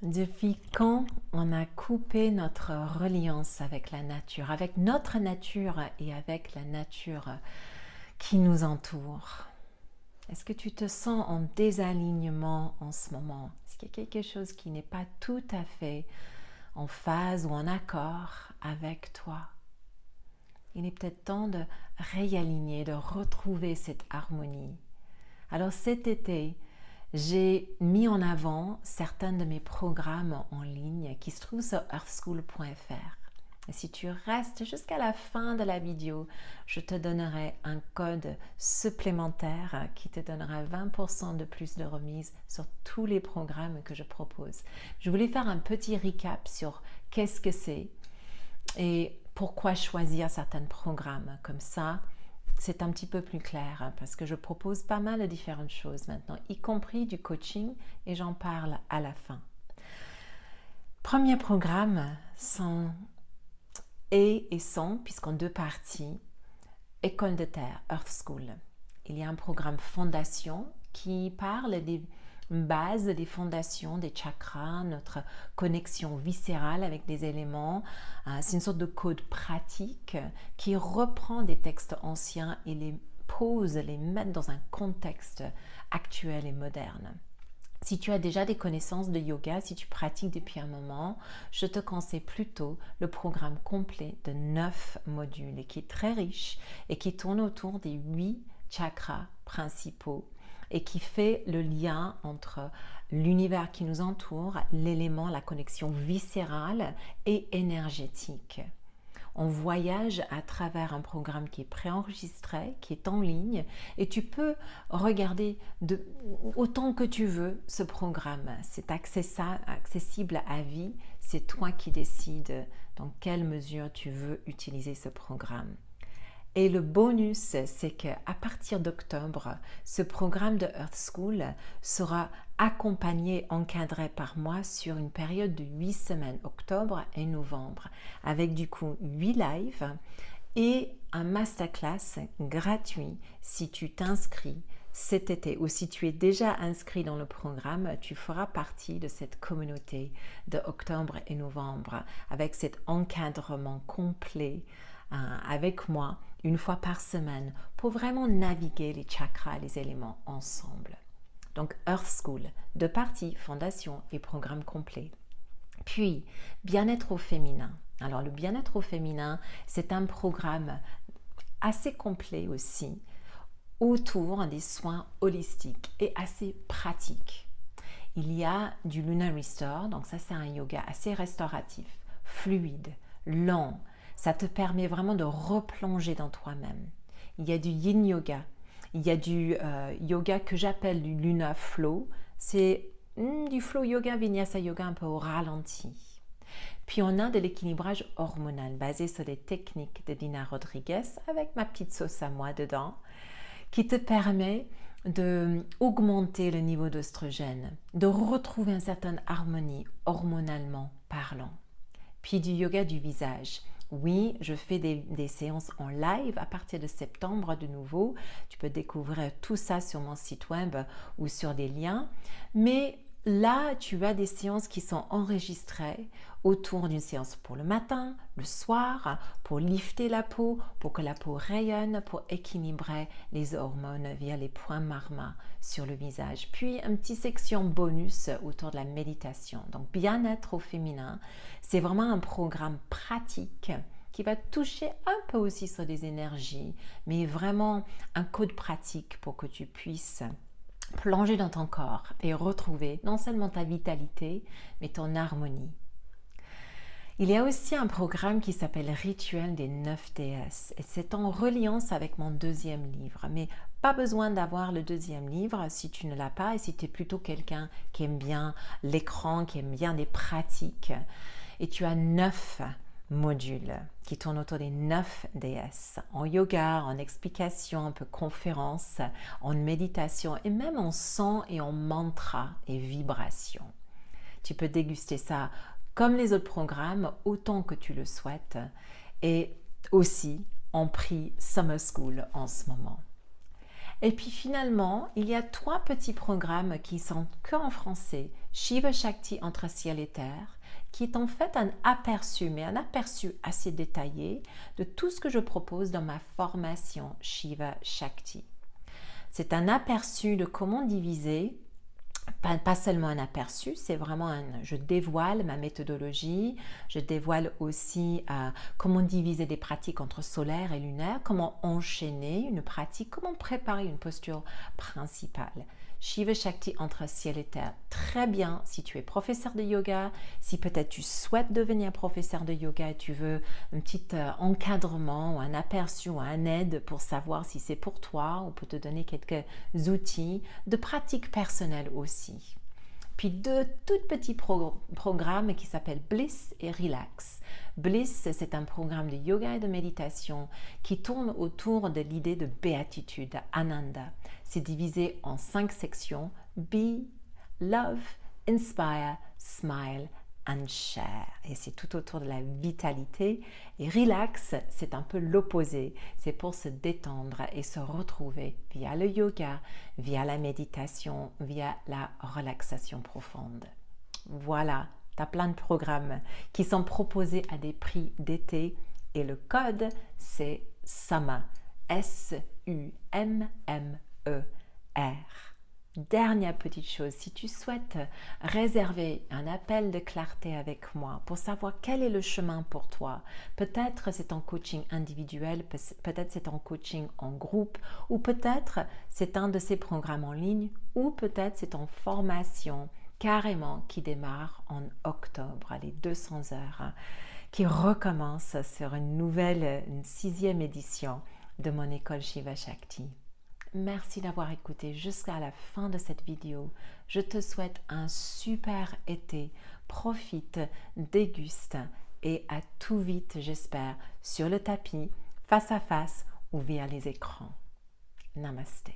Depuis quand on a coupé notre reliance avec la nature, avec notre nature et avec la nature qui nous entoure? Est-ce que tu te sens en désalignement en ce moment? Est-ce qu'il y a quelque chose qui n'est pas tout à fait en phase ou en accord avec toi? Il est peut-être temps de réaligner, de retrouver cette harmonie. Alors cet été, j'ai mis en avant certains de mes programmes en ligne qui se trouvent sur earthschool.fr. Et si tu restes jusqu'à la fin de la vidéo, je te donnerai un code supplémentaire qui te donnera 20% de plus de remise sur tous les programmes que je propose. Je voulais faire un petit recap sur qu'est-ce que c'est et pourquoi choisir certains programmes. Comme ça, c'est un petit peu plus clair parce que je propose pas mal de différentes choses maintenant, y compris du coaching, et j'en parle à la fin. Premier programme et sont, puisqu'en deux parties, École de Terre, Earth School. Il y a un programme fondation qui parle des bases, des fondations, des chakras, notre connexion viscérale avec des éléments. C'est une sorte de code pratique qui reprend des textes anciens et les pose, les met dans un contexte actuel et moderne. Si tu as déjà des connaissances de yoga, si tu pratiques depuis un moment, je te conseille plutôt le programme complet de 9 modules et qui est très riche et qui tourne autour des 8 chakras principaux et qui fait le lien entre l'univers qui nous entoure, l'élément, la connexion viscérale et énergétique. On voyage à travers un programme qui est préenregistré, qui est en ligne, et tu peux regarder autant que tu veux ce programme. C'est accessible à vie, c'est toi qui décides dans quelle mesure tu veux utiliser ce programme. Et le bonus, c'est qu'à partir d'octobre, ce programme de Earth School sera accompagné, encadré par moi sur une période de 8 semaines, octobre et novembre, avec du coup 8 lives et un masterclass gratuit si tu t'inscris cet été ou si tu es déjà inscrit dans le programme, tu feras partie de cette communauté de octobre et novembre avec cet encadrement complet avec moi une fois par semaine pour vraiment naviguer les chakras, les éléments ensemble. Donc Earth School, deux parties, fondation et programme complet. Puis, bien-être au féminin. Alors le bien-être au féminin, c'est un programme assez complet aussi autour des soins holistiques et assez pratique. Il y a du Lunar Restore, donc ça c'est un yoga assez restauratif, fluide, lent. Ça te permet vraiment de replonger dans toi-même. Il y a du Yin Yoga, il y a du yoga que j'appelle du Luna Flow. C'est du Flow Yoga, Vinyasa Yoga un peu au ralenti. Puis on a de l'équilibrage hormonal basé sur des techniques de Dina Rodriguez avec ma petite sauce à moi dedans qui te permet d'augmenter le niveau d'oestrogène, de retrouver une certaine harmonie hormonalement parlant. Puis du yoga du visage. Oui, je fais des séances en live à partir de septembre de nouveau. Tu peux découvrir tout ça sur mon site web ou sur des liens. Mais là, tu as des séances qui sont enregistrées autour d'une séance pour le matin, le soir, pour lifter la peau, pour que la peau rayonne, pour équilibrer les hormones via les points marma sur le visage. Puis une petite section bonus autour de la méditation. Donc bien-être au féminin, c'est vraiment un programme pratique qui va toucher un peu aussi sur des énergies, mais vraiment un code pratique pour que tu puisses plonger dans ton corps et retrouver non seulement ta vitalité, mais ton harmonie. Il y a aussi un programme qui s'appelle Rituel des 9 déesses et c'est en reliance avec mon deuxième livre. Mais pas besoin d'avoir le deuxième livre si tu ne l'as pas et si tu es plutôt quelqu'un qui aime bien l'écran, qui aime bien des pratiques. Et tu as 9 modules qui tournent autour des 9 déesses, en yoga, en explication, un peu conférence, en méditation et même en son et en mantra et vibration. Tu peux déguster ça comme les autres programmes, autant que tu le souhaites, et aussi en prix Summer School en ce moment. Et puis finalement, il y a 3 petits programmes qui sont que en français. Shiva Shakti entre ciel et terre, qui est en fait un aperçu, mais un aperçu assez détaillé de tout ce que je propose dans ma formation Shiva Shakti. C'est un aperçu de comment diviser, pas seulement un aperçu, c'est vraiment je dévoile ma méthodologie, je dévoile aussi comment diviser des pratiques entre solaire et lunaire, comment enchaîner une pratique, comment préparer une posture principale. Shiva Shakti entre ciel et terre, très bien si tu es professeur de yoga, si peut-être tu souhaites devenir professeur de yoga et tu veux un petit encadrement ou un aperçu ou un aide pour savoir si c'est pour toi ou pour te donner quelques outils de pratique personnelle aussi. Puis 2 tout petits programmes qui s'appellent Bliss et Relax. Bliss, c'est un programme de yoga et de méditation qui tourne autour de l'idée de béatitude, Ananda. C'est divisé en 5 sections, Be, Love, Inspire, Smile and Share. Et c'est tout autour de la vitalité. Et Relax, c'est un peu l'opposé. C'est pour se détendre et se retrouver via le yoga, via la méditation, via la relaxation profonde. Voilà, tu as plein de programmes qui sont proposés à des prix d'été et le code c'est SUMMER, S-U-M-M-E-R. Dernière petite chose, si tu souhaites réserver un appel de clarté avec moi pour savoir quel est le chemin pour toi, peut-être c'est en coaching individuel, peut-être c'est en coaching en groupe, ou peut-être c'est un de ces programmes en ligne, ou peut-être c'est en formation carrément qui démarre en octobre, les 200 heures, qui recommence sur une 6e édition de mon école Shiva Shakti. Merci d'avoir écouté jusqu'à la fin de cette vidéo. Je te souhaite un super été. Profite, déguste et à tout vite, j'espère, sur le tapis, face à face ou via les écrans. Namaste.